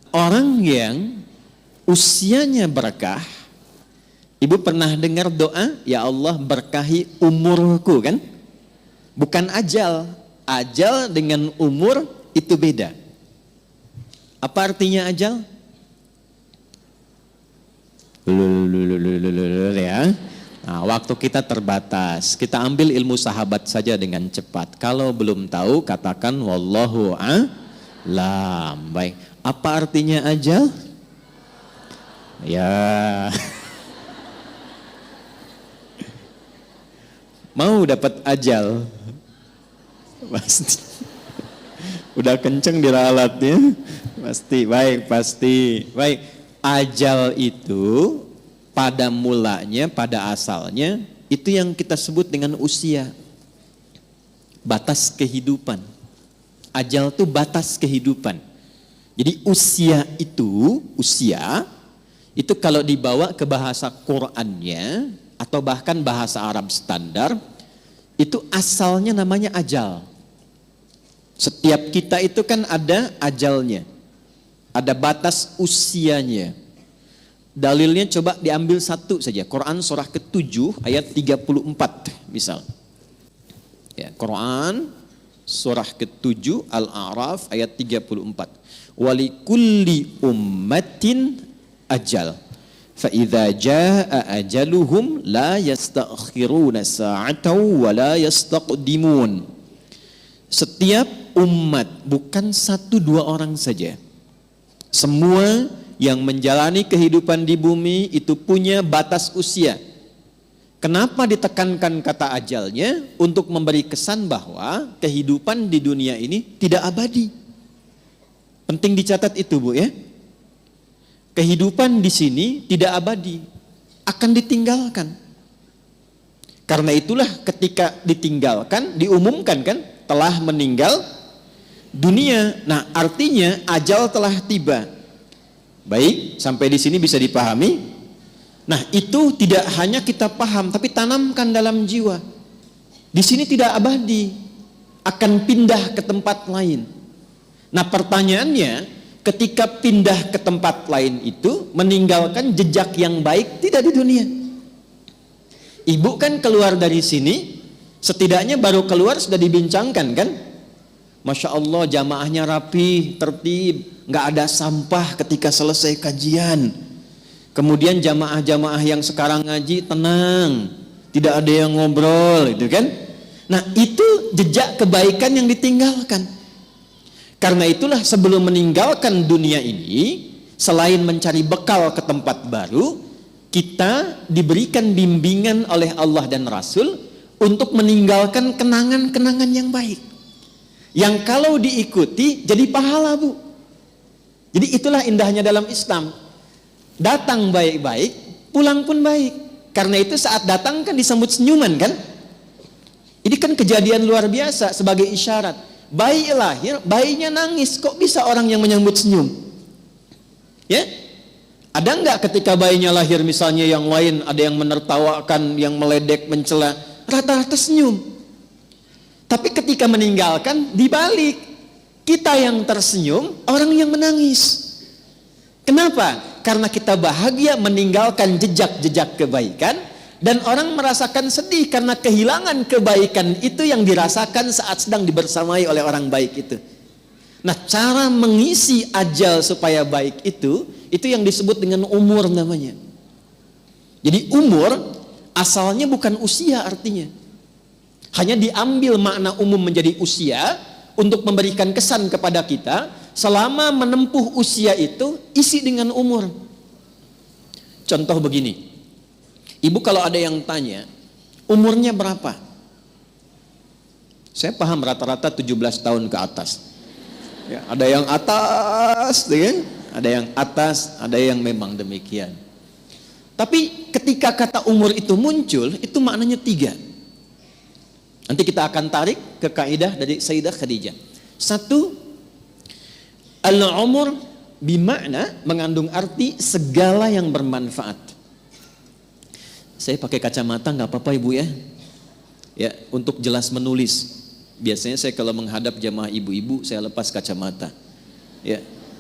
Orang yang usianya berkah, ibu pernah dengar doa, ya Allah berkahi umurku kan? Bukan ajal. Ajal dengan umur itu beda. Apa artinya ajal? Ya. Nah, waktu kita terbatas. Kita ambil ilmu sahabat saja dengan cepat. Kalau belum tahu, katakan wallahu a'lam. Baik. Apa artinya ajal? Ya. Mau dapat ajal? Pasti. Udah kenceng diralatnya? Pasti. Baik, pasti. Baik. Ajal itu pada mulanya, pada asalnya, itu yang kita sebut dengan usia. Batas kehidupan. Ajal itu batas kehidupan. Jadi usia itu kalau dibawa ke bahasa Qur'annya atau bahkan bahasa Arab standar, itu asalnya namanya ajal. Setiap kita itu kan ada ajalnya, ada batas usianya. Dalilnya coba diambil satu saja, Quran surah ke-7 ayat 34 misal. Ya, Quran surah ke-7 Al-A'raf ayat 34. Walikulli ummatin ajal. Fa idza jaa ajaluhum la yastakhiruna sa'atan wa la yastaqdimun. Setiap umat, bukan satu dua orang saja. Semua yang menjalani kehidupan di bumi itu punya batas usia. Kenapa ditekankan kata ajalnya? Untuk memberi kesan bahwa kehidupan di dunia ini tidak abadi. Penting dicatat itu, Bu, ya. Kehidupan di sini tidak abadi, akan ditinggalkan. Karena itulah ketika ditinggalkan, diumumkan kan, telah meninggal dunia. Nah, artinya ajal telah tiba. Baik, sampai di sini bisa dipahami. Nah, itu tidak hanya kita paham, tapi tanamkan dalam jiwa. Di sini tidak abadi, akan pindah ke tempat lain. Nah, pertanyaannya, ketika pindah ke tempat lain itu meninggalkan jejak yang baik tidak di dunia. Ibu kan keluar dari sini, setidaknya baru keluar sudah dibincangkan kan? Masya Allah, jamaahnya rapi, tertib, nggak ada sampah ketika selesai kajian. Kemudian jamaah-jamaah yang sekarang ngaji tenang, tidak ada yang ngobrol, itu kan? Nah, itu jejak kebaikan yang ditinggalkan. Karena itulah sebelum meninggalkan dunia ini, selain mencari bekal ke tempat baru, kita diberikan bimbingan oleh Allah dan Rasul untuk meninggalkan kenangan-kenangan yang baik. Yang kalau diikuti jadi pahala, Bu. Jadi itulah indahnya dalam Islam. Datang baik-baik, pulang pun baik. Karena itu saat datang kan disambut senyuman kan? Ini kan kejadian luar biasa sebagai isyarat. Bayi lahir, bayinya nangis, kok bisa orang yang menyambut senyum? Ya? Ada enggak ketika bayinya lahir misalnya yang lain, ada yang menertawakan, yang meledek, mencela, rata-rata senyum. Tapi ketika meninggalkan, dibalik. Kita yang tersenyum, orang yang menangis. Kenapa? Karena kita bahagia meninggalkan jejak-jejak kebaikan, dan orang merasakan sedih karena kehilangan kebaikan itu yang dirasakan saat sedang dibersamai oleh orang baik itu. Nah, cara mengisi ajal supaya baik itu yang disebut dengan umur namanya. Jadi umur asalnya bukan usia artinya. Hanya diambil makna umum menjadi usia untuk memberikan kesan kepada kita, selama menempuh usia itu isi dengan umur. Contoh begini. Ibu kalau ada yang tanya, umurnya berapa? Saya paham rata-rata 17 tahun ke atas. Ya, ada yang atas, ya? Ada yang atas, ada yang memang demikian. Tapi ketika kata umur itu muncul, itu maknanya 3. Nanti kita akan tarik ke kaidah dari Sayyidah Khadijah. 1, al-umur bimakna mengandung arti segala yang bermanfaat. Saya pakai kacamata nggak apa-apa Ibu ya. Ya, untuk jelas menulis. Biasanya saya kalau menghadap jamaah ibu-ibu saya lepas kacamata. Ya.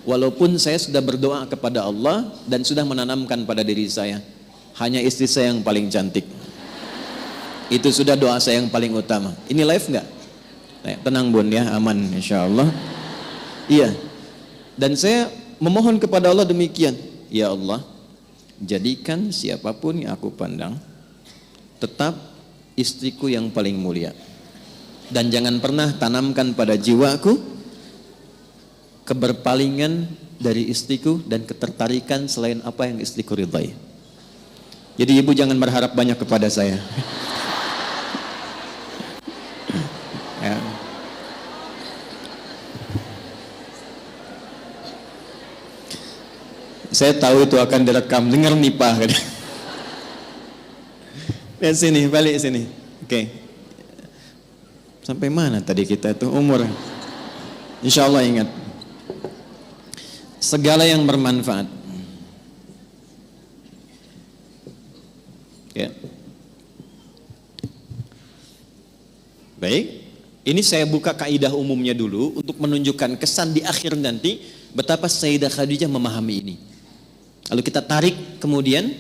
Walaupun saya sudah berdoa kepada Allah dan sudah menanamkan pada diri saya, hanya istri saya yang paling cantik. Itu sudah doa saya yang paling utama. Ini live nggak? Tenang bun ya, aman insya Allah. Iya. Dan saya memohon kepada Allah demikian. Ya Allah, jadikan siapapun yang aku pandang tetap istriku yang paling mulia. Dan jangan pernah tanamkan pada jiwaku keberpalingan dari istriku dan ketertarikan selain apa yang istriku ridhai. Jadi ibu jangan berharap banyak kepada saya. Ya. Saya tahu itu akan direkam, dengar nih Pak. Lihat sini, balik sini. Oke. Sampai mana tadi kita itu umur? Insya Allah ingat. Segala yang bermanfaat. Ya. Baik. Ini saya buka kaidah umumnya dulu untuk menunjukkan kesan di akhir nanti betapa Sayyidah Khadijah memahami ini. Lalu kita tarik kemudian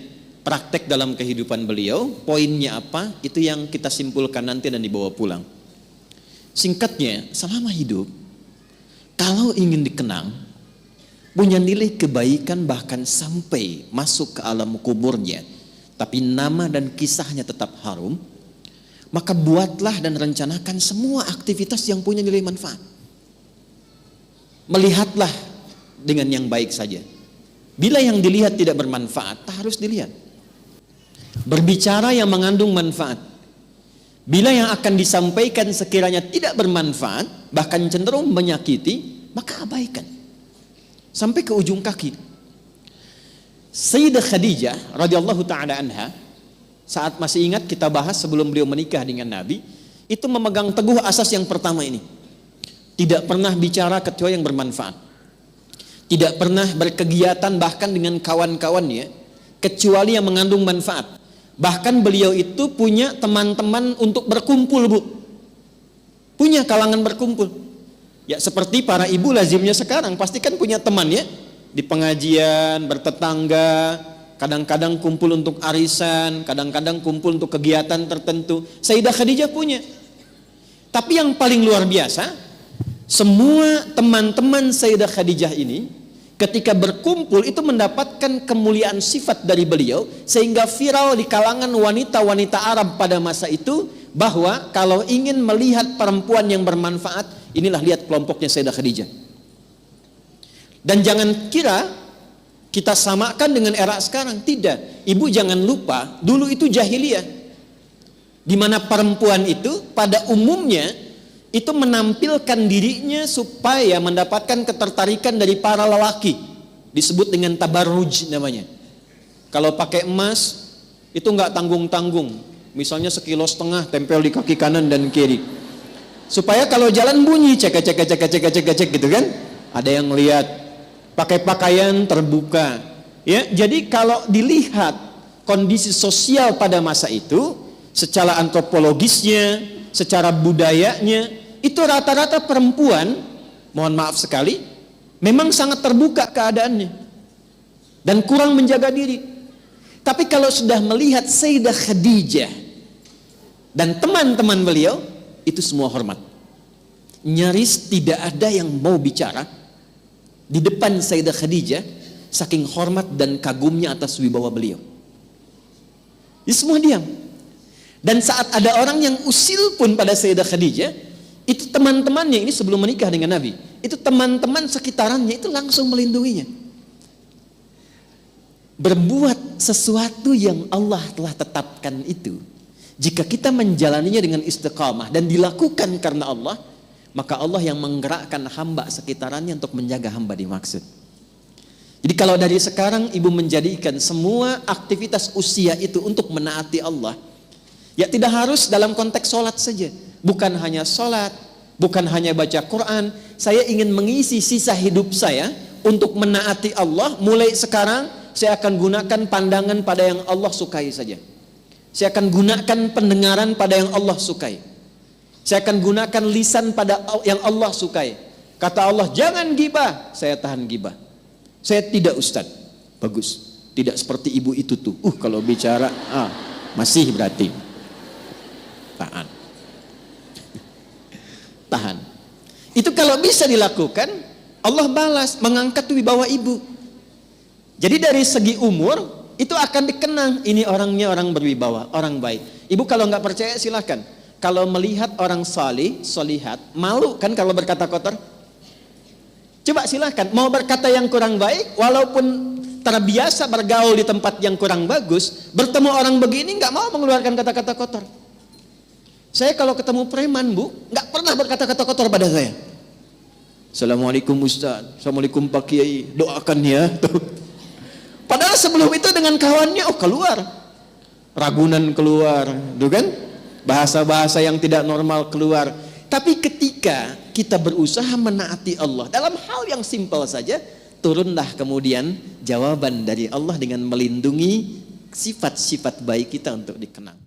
praktek dalam kehidupan beliau, poinnya apa, itu yang kita simpulkan nanti dan dibawa pulang. Singkatnya, selama hidup, kalau ingin dikenang, punya nilai kebaikan bahkan sampai masuk ke alam kuburnya, tapi nama dan kisahnya tetap harum, maka buatlah dan rencanakan semua aktivitas yang punya nilai manfaat. Melihatlah dengan yang baik saja. Bila yang dilihat tidak bermanfaat, tak harus dilihat. Berbicara yang mengandung manfaat. Bila yang akan disampaikan sekiranya tidak bermanfaat, bahkan cenderung menyakiti, maka abaikan. Sampai ke ujung kaki. Sayyidah Khadijah radhiyallahu taala anha, saat masih ingat kita bahas sebelum beliau menikah dengan Nabi, itu memegang teguh asas yang pertama ini. Tidak pernah bicara kecuali yang bermanfaat. Tidak pernah berkegiatan bahkan dengan kawan-kawannya kecuali yang mengandung manfaat. Bahkan beliau itu punya teman-teman untuk berkumpul, Bu. Punya kalangan berkumpul. Ya seperti para ibu lazimnya sekarang, pasti kan punya teman ya. Di pengajian, bertetangga, kadang-kadang kumpul untuk arisan, kadang-kadang kumpul untuk kegiatan tertentu. Sayyidah Khadijah punya. Tapi yang paling luar biasa, semua teman-teman Sayyidah Khadijah ini ketika berkumpul itu mendapatkan kemuliaan sifat dari beliau, sehingga viral di kalangan wanita-wanita Arab pada masa itu bahwa kalau ingin melihat perempuan yang bermanfaat, inilah lihat kelompoknya Sayyidah Khadijah. Dan jangan kira kita samakan dengan era sekarang, tidak. Ibu jangan lupa, dulu itu jahiliyah, di mana perempuan itu pada umumnya itu menampilkan dirinya supaya mendapatkan ketertarikan dari para lelaki. Disebut dengan tabarruj namanya. Kalau pakai emas itu nggak tanggung-tanggung. Misalnya 1,5 kilo tempel di kaki kanan dan kiri. Supaya kalau jalan bunyi cek gitu kan. Ada yang lihat. Pakai pakaian terbuka. Ya, jadi kalau dilihat kondisi sosial pada masa itu, secara antropologisnya, secara budayanya, itu rata-rata perempuan, mohon maaf sekali, memang sangat terbuka keadaannya dan kurang menjaga diri. Tapi kalau sudah melihat Sayyidah Khadijah dan teman-teman beliau, itu semua hormat. Nyaris tidak ada yang mau bicara di depan Sayyidah Khadijah, saking hormat dan kagumnya atas wibawa beliau. Ini semua diam. Dan saat ada orang yang usil pun pada Sayyidah Khadijah, itu teman-temannya, ini sebelum menikah dengan Nabi, itu teman-teman sekitarannya itu langsung melindunginya. Berbuat sesuatu yang Allah telah tetapkan itu, jika kita menjalaninya dengan istiqamah dan dilakukan karena Allah, maka Allah yang menggerakkan hamba sekitarannya untuk menjaga hamba dimaksud. Jadi kalau dari sekarang ibu menjadikan semua aktivitas usia itu untuk menaati Allah, ya tidak harus dalam konteks sholat saja. Bukan hanya sholat, bukan hanya baca Quran. Saya ingin mengisi sisa hidup saya untuk menaati Allah. Mulai sekarang saya akan gunakan pandangan pada yang Allah sukai saja. Saya akan gunakan pendengaran pada yang Allah sukai. Saya akan gunakan lisan pada yang Allah sukai. Kata Allah, jangan gibah. Saya tahan gibah. Saya tidak Ustaz. Bagus. Tidak seperti ibu itu tuh. Kalau bicara, masih berarti. Tahan. Tahan. Itu kalau bisa dilakukan, Allah balas, mengangkat wibawa ibu. Jadi dari segi umur, itu akan dikenang. Ini orangnya orang berwibawa, orang baik. Ibu kalau nggak percaya silakan. Kalau melihat orang salih, solihat, malu kan kalau berkata kotor? Coba silakan. Mau berkata yang kurang baik, walaupun terbiasa bergaul di tempat yang kurang bagus, bertemu orang begini nggak mau mengeluarkan kata-kata kotor. Saya kalau ketemu preman, Bu, nggak pernah berkata-kata kotor pada saya. Assalamualaikum Ustaz, Assalamualaikum Pak Kiai, doakan ya. Padahal sebelum itu dengan kawannya, keluar. Ragunan keluar, tuh kan? Bahasa-bahasa yang tidak normal keluar. Tapi ketika kita berusaha menaati Allah dalam hal yang simpel saja, turunlah kemudian jawaban dari Allah dengan melindungi sifat-sifat baik kita untuk dikenang.